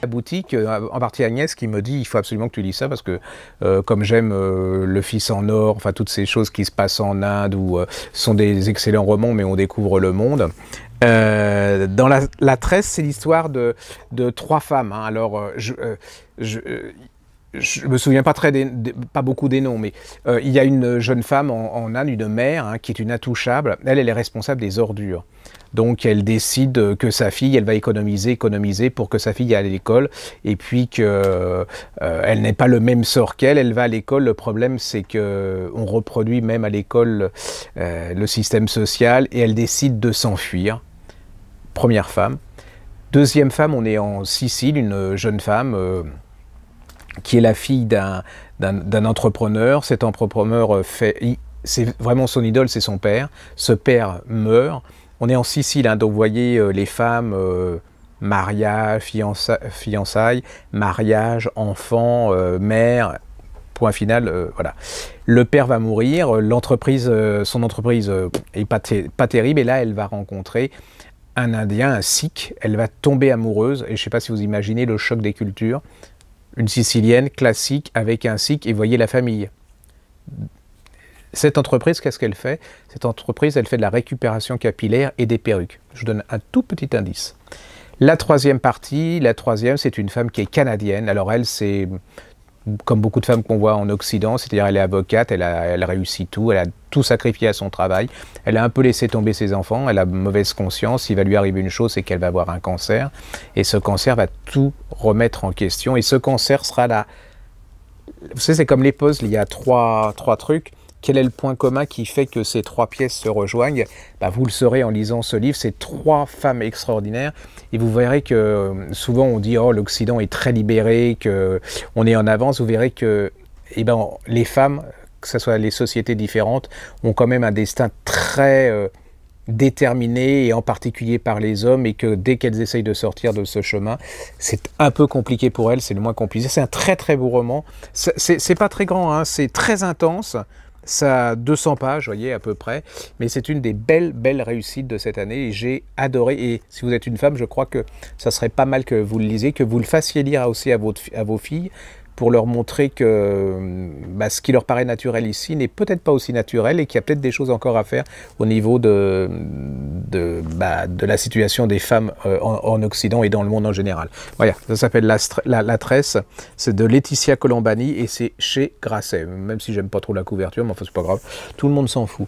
boutique, en partie Agnès qui me dit il faut absolument que tu lis ça parce que comme j'aime Le Fils en or, enfin toutes ces choses qui se passent en Inde où sont des excellents romans mais on découvre le monde. Dans la tresse, c'est l'histoire de trois femmes. Hein. Alors, je me souviens pas pas beaucoup des noms, mais il y a une jeune femme en Inde, une mère, hein, qui est une intouchable. Elle est responsable des ordures. Donc elle décide que sa fille, elle va économiser pour que sa fille aille à l'école, et puis que elle n'ait pas le même sort qu'elle. Elle va à l'école. Le problème, c'est que on reproduit même à l'école le système social, et elle décide de s'enfuir. Première femme. Deuxième femme, on est en Sicile, une jeune femme qui est la fille d'un entrepreneur. Cet entrepreneur c'est vraiment son idole, c'est son père. Ce père meurt. On est en Sicile, hein, donc vous voyez les femmes, mariage, fiançailles, mariage, enfant, mère, point final, voilà. Le père va mourir, son entreprise est pas terrible, et là elle va rencontrer un Indien, un Sikh. Elle va tomber amoureuse, et je ne sais pas si vous imaginez le choc des cultures. Une Sicilienne classique avec un Sikh, et voyez la famille. Cette entreprise, qu'est-ce qu'elle fait? Cette entreprise, elle fait de la récupération capillaire et des perruques. Je vous donne un tout petit indice. La troisième partie, c'est une femme qui est canadienne. Alors elle, c'est comme beaucoup de femmes qu'on voit en Occident, c'est-à-dire elle est avocate, elle réussit tout, elle a tout sacrifié à son travail, elle a un peu laissé tomber ses enfants, elle a mauvaise conscience, il va lui arriver une chose, c'est qu'elle va avoir un cancer, et ce cancer va tout remettre en question, et ce cancer sera là. Vous savez, c'est comme les puzzles, il y a trois trucs. Quel est le point commun qui fait que ces trois pièces se rejoignent? Bah, vous le saurez en lisant ce livre, c'est trois femmes extraordinaires, et vous verrez que souvent on dit oh l'Occident est très libéré, qu'on est en avance. Vous verrez que les femmes, que ce soit les sociétés différentes, ont quand même un destin très déterminé, et en particulier par les hommes, et que dès qu'elles essayent de sortir de ce chemin, c'est un peu compliqué pour elles, c'est le moins compliqué. C'est un très très beau roman, c'est pas très grand, hein, c'est très intense. Ça a 200 pages, vous voyez, à peu près. Mais c'est une des belles réussites de cette année. Et j'ai adoré. Et si vous êtes une femme, je crois que ça serait pas mal que vous le lisiez, que vous le fassiez lire aussi à vos filles, pour leur montrer que ce qui leur paraît naturel ici n'est peut-être pas aussi naturel, et qu'il y a peut-être des choses encore à faire au niveau de la situation des femmes en Occident et dans le monde en général. Voilà, ça s'appelle La Tresse, c'est de Laetitia Colombani, et c'est chez Grasset. Même si j'aime pas trop la couverture, mais enfin c'est pas grave, tout le monde s'en fout.